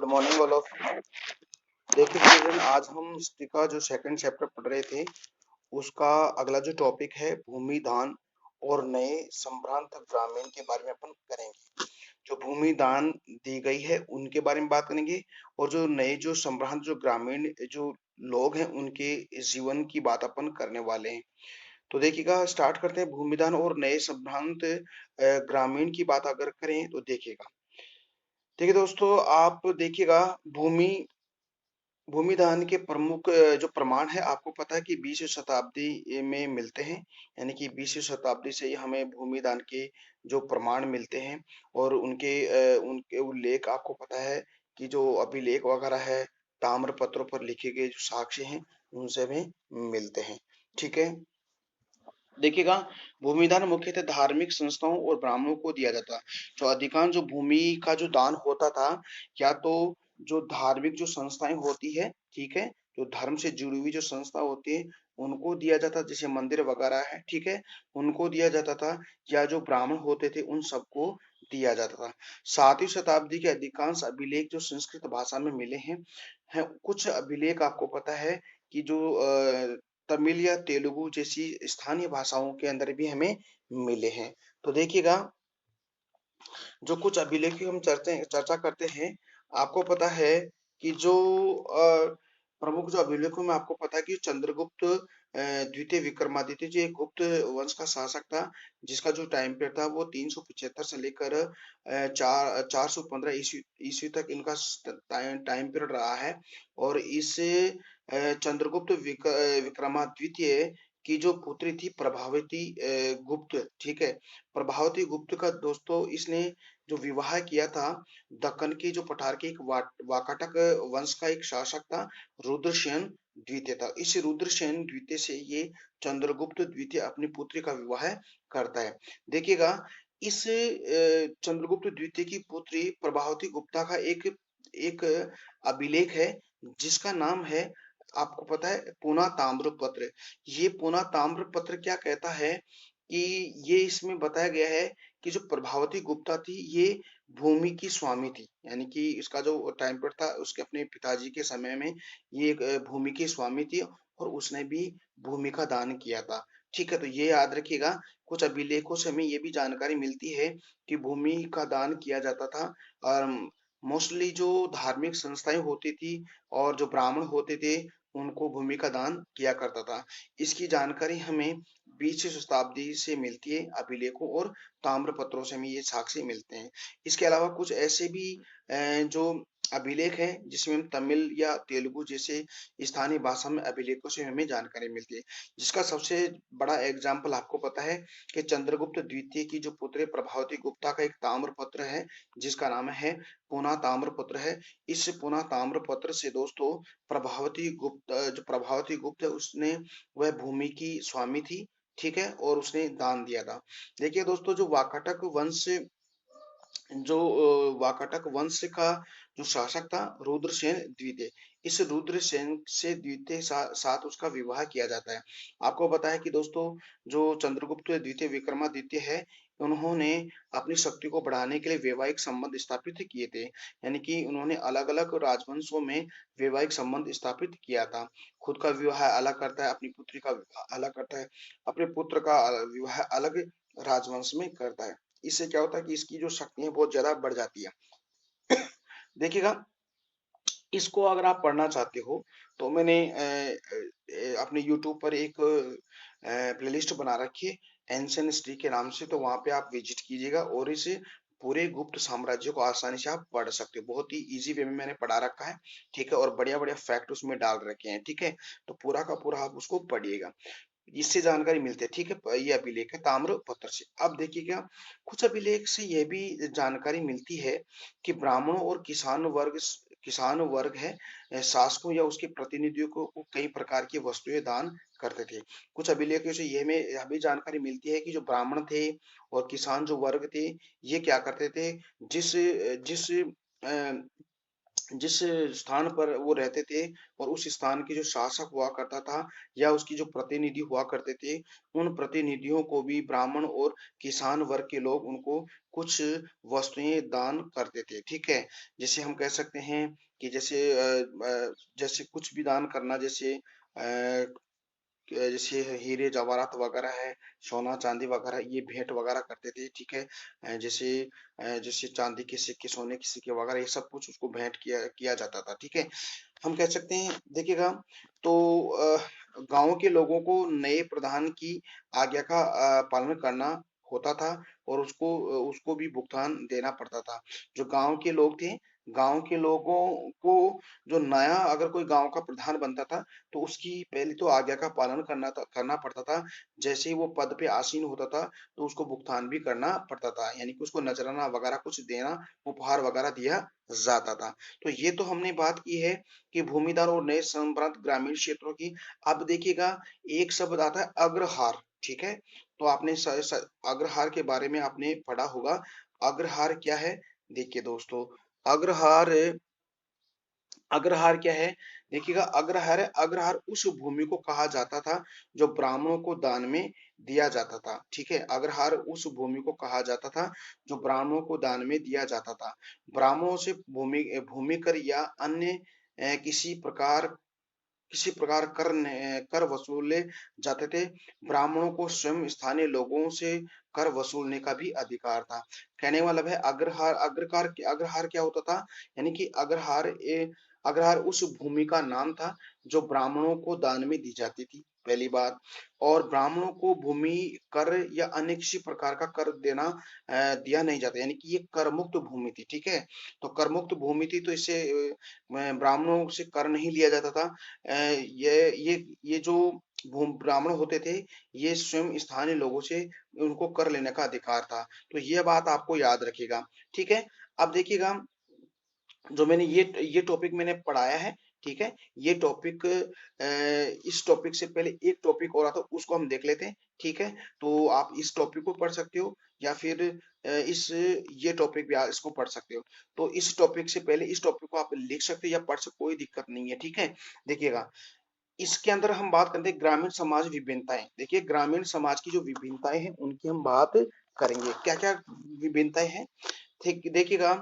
Good morning all of you. देखिए children, आज हम हिस्ट्री का जो सेकंड चैप्टर पढ़ रहे थे उसका अगला जो टॉपिक है भूमि दान और नए संभ्रांत ग्रामीण के बारे में अपन करेंगे। जो भूमि दान दी गई है उनके बारे में बात करेंगे और जो नए जो संभ्रांत जो ग्रामीण जो लोग हैं उनके जीवन की बात अपन करने वाले हैं। तो देखिएगा, स्टार्ट करते हैं। भूमिदान और नए संभ्रांत ग्रामीण की बात अगर करें तो देखिएगा, देखिए दोस्तों, आप देखिएगा भूमि भूमिदान के प्रमुख जो प्रमाण है आपको पता है कि 20वीं शताब्दी में मिलते हैं। यानी कि 20वीं शताब्दी से ही हमें भूमिदान के जो प्रमाण मिलते हैं और उनके उल्लेख आपको पता है कि जो अभिलेख वगैरह है ताम्र पत्रों पर लिखे गए जो साक्ष्य हैं उनसे हमें मिलते हैं। ठीक है, देखिएगा, भूमिदान मुख्यतः धार्मिक संस्थाओं और ब्राह्मणों को दिया जाता है। जो अधिकांश जो भूमि का जो दान होता था, या तो जो धार्मिक जो संस्थाएं होती है, ठीक है, जो धर्म से जुड़ी हुई जो संस्था होती है उनको दिया जाता, जैसे मंदिर वगैरह है, ठीक है, उनको दिया जाता था, या जो ब्राह्मण होते थे उन सबको दिया जाता था। 7वीं शताब्दी के अधिकांश अभिलेख जो संस्कृत भाषा में मिले हैं कुछ अभिलेख आपको पता है कि जो तमिल या तेलुगु जैसी स्थानीय भाषाओं के अंदर भी हमें मिले हैं। तो देखिएगा, जो कुछ अभिलेख की हम चर्चा करते हैं, आपको पता है कि जो प्रमुख जो अभिलेखों में आपको पता है कि चंद्रगुप्त द्वितीय विक्रमादित्य जो एक गुप्त वंश का शासक था, जिसका जो टाइम पीरियड था वो 375 से लेकर 415 ईस्वी ईस्वी तक इनका टाइम पीरियड रहा है। और इस चंद्रगुप्त विक्रमादित्य की जो पुत्री थी प्रभावती गुप्त, ठीक है, प्रभावती गुप्त का दोस्तों इसने जो विवाह किया था दक्कन के जो पठार के एक वाकाटक वंश का एक शासक था, रुद्रसेन द्वितीय था। इस रुद्रसेन द्वितीय से ये चंद्रगुप्त द्वितीय अपनी पुत्री का विवाह करता है। देखिएगा, इस चंद्रगुप्त द्वितीय की पुत्री प्रभावती गुप्ता का एक एक अभिलेख है जिसका नाम है, आपको पता है, पूना ताम्रपत्र। ये पूना ताम्रपत्र क्या कहता है कि ये इसमें बताया गया है कि जो प्रभावती गुप्ता थी ये भूमि की स्वामी थी। यानी कि इसका जो टाइम पीरियड था उसके अपने पिताजी के समय में ये एक भूमि की स्वामी थी और उसने भी भूमि का दान किया था। ठीक है, तो ये याद रखिएगा। कुछ अभिलेखों से हमें ये भी जानकारी मिलती है कि भूमि का दान किया जाता था। और मोस्टली जो धार्मिक संस्थाएं होती थी और जो ब्राह्मण होते थे उनको भूमि का दान किया करता था। इसकी जानकारी हमें 20वीं शताब्दी से मिलती है, अभिलेखों और ताम्र पत्रों से हमें ये साक्ष्य मिलते हैं। इसके अलावा कुछ ऐसे भी जो अभिलेख हैं जिसमें हम तमिल या तेलुगु जैसे स्थानीय भाषा में अभिलेखों से हमें जानकारी मिलती है। जिसका सबसे बड़ा एग्जाम्पल आपको पता है कि चंद्रगुप्त द्वितीय की जो पुत्री प्रभावती गुप्ता का एक ताम्र पत्र है जिसका नाम है पूना ताम्र पत्र है। इस पूना ताम्र पत्र से दोस्तों जो प्रभावती गुप्त है उसने, वह भूमि की स्वामी थी, ठीक है, और उसने दान दिया था। देखिए दोस्तों, जो वाकाटक वंश का जो शासक था रुद्रसेन द्वितीय, इस रुद्रसेन से द्वितीय साथ उसका विवाह किया जाता है। आपको पता है कि दोस्तों, जो चंद्रगुप्त द्वितीय विक्रमादित्य है उन्होंने अपनी शक्ति को बढ़ाने के लिए वैवाहिक संबंध स्थापित किए थे। यानी कि उन्होंने अलग अलग राजवंशों में वैवाहिक संबंध स्थापित किया था। खुद का विवाह अलग करता है, अपनी पुत्री का विवाह अलग करता है, अपने पुत्र का विवाह अलग राजवंश में करता है। इससे क्या होता है कि इसकी जो शक्ति है बहुत ज्यादा बढ़ जाती है। देखिएगा, इसको अगर आप पढ़ना चाहते हो तो मैंने अपने यूट्यूब पर एक प्लेलिस्ट बना रखी है एंशियंट हिस्ट्री के नाम से, तो वहां पे आप विजिट कीजिएगा और इसे पूरे गुप्त साम्राज्य को आसानी से आप पढ़ सकते हो। बहुत ही इजी वे में मैंने पढ़ा रखा है, ठीक है, और बढ़िया बढ़िया फैक्ट उसमें डाल रखे हैं, ठीक है। तो पूरा का पूरा आप उसको पढ़िएगा, इससे जानकारी मिलती है, ठीक है। ये अभिलेख है ताम्र पत्र से। अब देखिए क्या, कुछ अभिलेख से यह भी जानकारी मिलती है कि ब्राह्मणों और किसान वर्ग है शासकों या उसके प्रतिनिधियों को कई प्रकार की वस्तुएं दान करते थे। कुछ अभिलेखों से यह भी जानकारी मिलती है कि जो ब्राह्मण थे और किसान जो वर्ग थे ये क्या करते थे, जिस जिस जिस स्थान पर वो रहते थे और उस स्थान के जो शासक हुआ करता था या उसकी जो प्रतिनिधि हुआ करते थे, उन प्रतिनिधियों को भी ब्राह्मण और किसान वर्ग के लोग उनको कुछ वस्तुएं दान करते थे, ठीक है। जैसे हम कह सकते हैं कि जैसे कुछ भी दान करना, जैसे हीरे जवाहरात वगैरह है, सोना चांदी वगैरह, ये भेंट वगैरह करते थे, ठीक है। जैसे चांदी के सिक्के, सोने के सिक्के वगैरह, ये सब कुछ उसको भेंट किया किया जाता था, ठीक है। हम कह सकते हैं, देखिएगा, तो गांव के लोगों को नए प्रधान की आज्ञा का पालन करना होता था और उसको भी भुगतान देना पड़ता था। जो गांव के लोग थे, गांव के लोगों को, जो नया अगर कोई गांव का प्रधान बनता था, तो उसकी पहले तो आज्ञा का पालन करना पड़ता था। जैसे ही वो पद पे आसीन होता था, तो उसको भुगतान भी करना पड़ता था, यानी कि उसको नजराना वगैरह कुछ देना, उपहार वगैरह दिया जाता था। तो ये तो हमने बात की है कि भूमिदान और नए संप्रांत ग्रामीण क्षेत्रों की। अब देखिएगा, एक शब्द आता है अग्रहार, ठीक है। तो आपने अग्रहार के बारे में आपने पढ़ा होगा। अग्रहार क्या है? देखिए दोस्तों, अग्रहार अग्रहार क्या है? देखिएगा, अग्रहार उस भूमि को कहा जाता था जो ब्राह्मणों को दान में दिया जाता था, ठीक है। अग्रहार उस भूमि को कहा जाता था जो ब्राह्मणों को दान में दिया जाता था। ब्राह्मणों से भूमि कर या अन्य किसी प्रकार कर वसूले जाते थे। ब्राह्मणों को स्वयं स्थानीय लोगों से कर वसूलने का भी अधिकार था। कहने का मतलब है, अग्रहार क्या होता था? यानी कि अग्रहार उस भूमि का नाम था जो ब्राह्मणों को दान में दी जाती थी, पहली बात। और ब्राह्मणों को भूमि कर या अन्य किसी प्रकार का कर दिया नहीं जाता, यानी कि ये कर मुक्त भूमि थी, ठीक है। तो कर मुक्त भूमि थी, तो इससे ब्राह्मणों से कर नहीं लिया जाता था। ये जो भूम ब्राह्मण होते थे, ये स्वयं स्थानीय लोगों से उनको कर लेने का अधिकार था। तो ये बात आपको याद रखिएगा, ठीक है। अब देखिएगा, जो मैंने ये टॉपिक मैंने पढ़ाया है, ठीक है। ये टॉपिक, इस टॉपिक से पहले एक टॉपिक और आता, उसको हम देख लेते हैं, ठीक है। तो आप इस टॉपिक को पढ़ सकते हो, या फिर इस ये टॉपिक भी इसको पढ़ सकते हो। तो इस टॉपिक से पहले इस टॉपिक को आप लिख सकते हो या पढ़ सकते हो, कोई दिक्कत नहीं है, ठीक है। देखिएगा, इसके अंदर हम बात करते हैं ग्रामीण समाज विभिन्नताएं। देखिए, ग्रामीण समाज की जो विभिन्नताएं हैं, उनकी हम बात करेंगे। क्या क्या विभिन्नताएं हैं? ठीक, देखिएगा,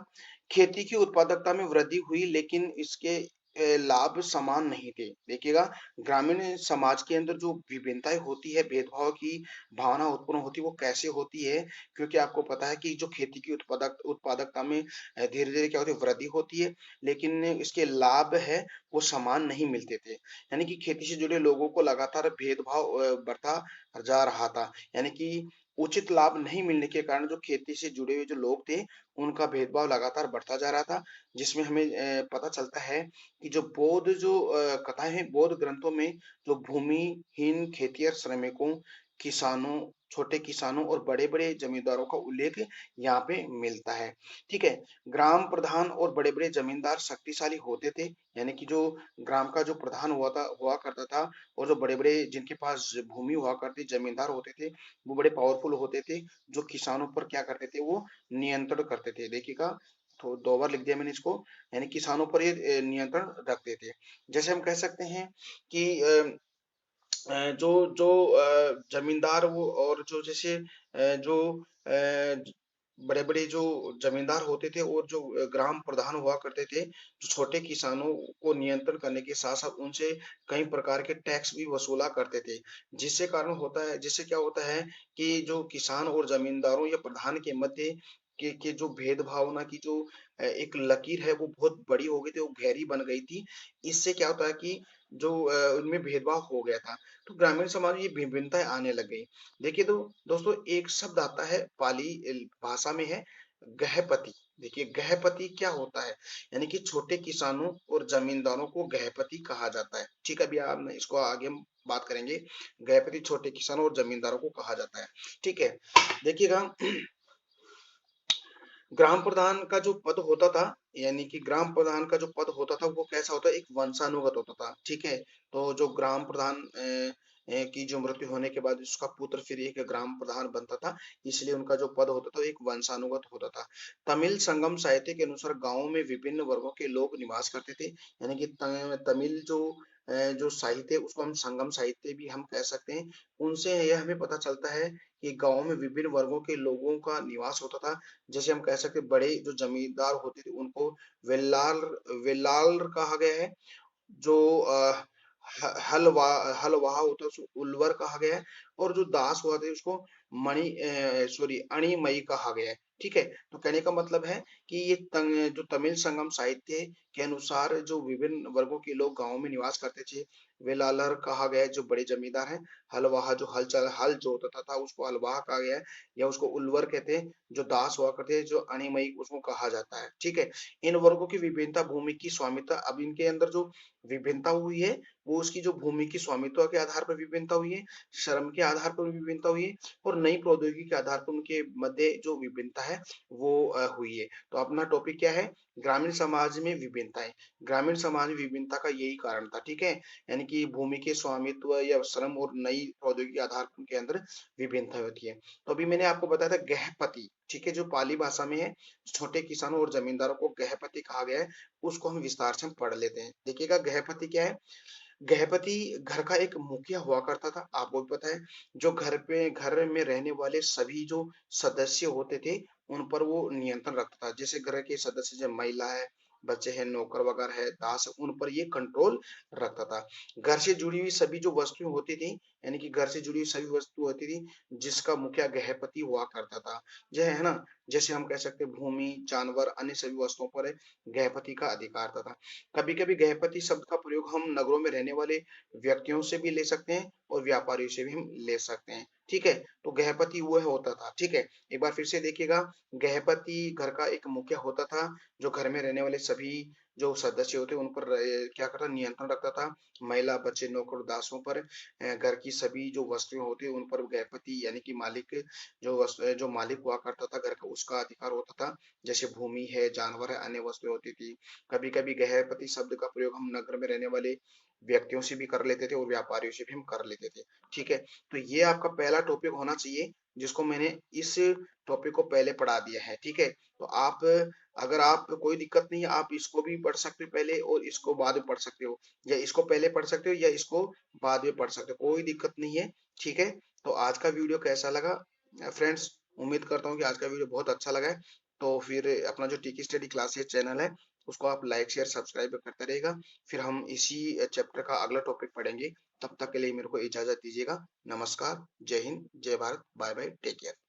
खेती की उत्पादकता में वृद्धि हुई, लेकिन इसके लाभ समान नहीं थे। देखिएगा, ग्रामीण समाज के अंदर जो विभिन्नताएं होती है, भेदभाव की भावना उत्पन्न होती है, वो कैसे होती है? क्योंकि आपको पता है कि जो खेती की उत्पादकता में धीरे धीरे क्या होती है, वृद्धि होती है, लेकिन इसके लाभ है वो समान नहीं मिलते थे। यानी कि खेती से जुड़े लोगों को लगातार भेदभाव बढ़ता जा रहा था। यानी कि उचित लाभ नहीं मिलने के कारण जो खेती से जुड़े हुए जो लोग थे, उनका भेदभाव लगातार बढ़ता जा रहा था। जिसमें हमें पता चलता है कि जो कथाएं हैं, बौद्ध ग्रंथों में, जो भूमिहीन खेतिहर श्रमिकों, किसानों, छोटे किसानों और बड़े-बड़े जमींदारों का उल्लेख यहाँ पे मिलता है, ठीक है। ग्राम प्रधान और बड़े-बड़े जमींदार शक्तिशाली होते थे, यानी कि जो ग्राम का जो प्रधान हुआ करता था, और जो बड़े-बड़े जिनके पास भूमि हुआ करती, जमींदार होते थे, वो बड़े पावरफुल होते थे, जो किसानों पर क्या करते थे, वो नियंत्रण करते थे। देखिएगा, तो 2 बार लिख दिया मैंने इसको, यानी किसानों पर ये नियंत्रण रखते थे। जैसे हम कह सकते हैं कि जो जो जमींदार वो, और जो जैसे जो बड़े-बड़े जो जमींदार होते थे और जो ग्राम प्रधान हुआ करते थे, जो छोटे किसानों को नियंत्रण करने के साथ-साथ उनसे कई प्रकार के टैक्स भी वसूला करते थे। जिससे क्या होता है कि जो किसान और जमींदारों या प्रधान के मध्य के जो भेदभावना की जो एक लकीर है, वो बहुत बड़ी हो गई थी, वो गहरी बन गई थी। इससे क्या होता है कि जो उनमें भेदभाव हो गया था, तो ग्रामीण समाज में ये विभिन्नताएं आने लग गई। देखिए, तो दोस्तों, एक शब्द आता है, पाली भाषा में है, गहपति। देखिए, गहपति क्या होता है? यानी कि छोटे किसानों और जमींदारों को गहपति कहा जाता है, ठीक है। अभी आप इसको आगे हम बात करेंगे। गहपति छोटे किसानों और जमींदारों को कहा जाता है, ठीक है। देखिएगा, ग्राम प्रधान का जो पद होता था, यानी कि ग्राम प्रधान का जो पद होता था, वो कैसा होता है? एक वंशानुगत होता था, ठीक है। तो जो ग्राम प्रधान की जो मृत्यु होने के बाद उसका पुत्र फिर एक ग्राम प्रधान बनता था, इसलिए उनका जो पद होता था वो एक वंशानुगत होता था। तमिल संगम साहित्य के अनुसार गाँव में विभिन्न वर्गों के लोग निवास करते थे, यानी कि तमिल जो साहित्य उसको हम संगम साहित्य भी हम कह सकते हैं। उनसे यह हमें पता चलता है कि गाँव में विभिन्न वर्गों के लोगों का निवास होता था। जैसे हम कह सकते हैं बड़े जो जमींदार होते थे उनको वेल्लार वेल्लार कहा गया है। जो हलवाहा होता है उसको उल्वर कहा गया है, और जो दास हुआ था उसको सॉरी अणिमई कहा गया है। ठीक है, तो कहने का मतलब है कि ये जो तमिल संगम साहित्य के अनुसार जो विभिन्न वर्गों के लोग गांव में निवास करते थे, वेलालर कहा गया है जो बड़े जमींदार हैं। हलवाहा जो हल जोतता था उसको हलवाहा कहा गया है, या उसको उल्वर कहते हैं। जो दास हुआ करते हैं जो अणिमई उसको कहा जाता है। ठीक है, इन वर्गों की विभिन्नता भूमि की स्वामित्व, अब इनके अंदर जो विभिन्नता हुई है वो उसकी जो भूमि की स्वामित्व के आधार पर विभिन्नता हुई है, श्रम के आधार पर विभिन्नता हुई है, और नई प्रौद्योगिकी के आधार पर उनके मध्य जो विभिन्नता है वो हुई है। तो अपना टॉपिक क्या है? ग्रामीण समाज में विभिन्नताएं। ग्रामीण समाज में विभिन्नता का यही कारण था। ठीक है, यानी कि भूमि के स्वामित्व या श्रम और नई प्रौद्योगिकी के आधार पर उनके अंदर विभिन्नता होती है। तो अभी मैंने आपको बताया था गृहपति, ठीक है, जो पाली भाषा में है, छोटे किसानों और जमींदारों को गृहपति कहा गया है। उसको हम विस्तार से हम पढ़ लेते हैं। देखिएगा गृहपति क्या है? गृहपति घर का एक मुखिया हुआ करता था, आपको भी पता है। जो घर में रहने वाले सभी जो सदस्य होते थे उन पर वो नियंत्रण रखता था। जैसे घर के सदस्य जो महिला है, बच्चे हैं, नौकर वगैरह है, दास है, उन पर ये कंट्रोल रखता था। घर से जुड़ी हुई सभी जो वस्तुएं होती थी, यानी कि घर से जुड़ी हुई सभी वस्तु होती थी, जिसका मुखिया गृहपति हुआ करता था। यह है ना, जैसे हम कह सकते हैं भूमि, जानवर, अन्य सभी वस्तुओं पर गृहपति का अधिकार था। कभी कभी गृहपति शब्द का प्रयोग हम नगरों में रहने वाले व्यक्तियों से भी ले सकते हैं और व्यापारियों से भी हम ले सकते हैं। ठीक है, तो गृहपति वो होता था। ठीक है, एक बार फिर से देखिएगा, गृहपति घर का एक मुखिया होता था, जो घर में रहने वाले सभी जो सदस्य होते उन पर क्या करता, नियंत्रण रखता था। महिला, बच्चे, नौकर, दासों पर घर की सभी जो वस्तुएं होती उन पर गृहपति यानी कि मालिक, जो मालिक हुआ करता था घर का, उसका अधिकार होता था। जैसे भूमि है, जानवर है, अन्य वस्तुएं होती थी। कभी कभी गृहपति शब्द का प्रयोग हम नगर में रहने वाले व्यक्तियों से भी कर लेते थे और व्यापारियों से भी हम कर लेते थे। ठीक है, तो ये आपका पहला टॉपिक होना चाहिए, जिसको मैंने इस टॉपिक को पहले पढ़ा दिया है। ठीक है, तो आप, अगर आप कोई दिक्कत नहीं है, आप इसको भी पढ़ सकते हो पहले और इसको बाद में पढ़ सकते हो, या इसको पहले पढ़ सकते हो या इसको बाद में पढ़ सकते हो, कोई दिक्कत नहीं है। ठीक है, तो आज का वीडियो कैसा लगा फ्रेंड्स? उम्मीद करता हूँ कि आज का वीडियो बहुत अच्छा लगा है। तो फिर अपना जो टीकी स्टडी क्लासेस चैनल है उसको आप लाइक शेयर सब्सक्राइब करते रहेगा। फिर हम इसी चैप्टर का अगला टॉपिक पढ़ेंगे। तब तक के लिए मेरे को इजाजत दीजिएगा। नमस्कार, जय हिंद, जय Bharat, bye bye, take care.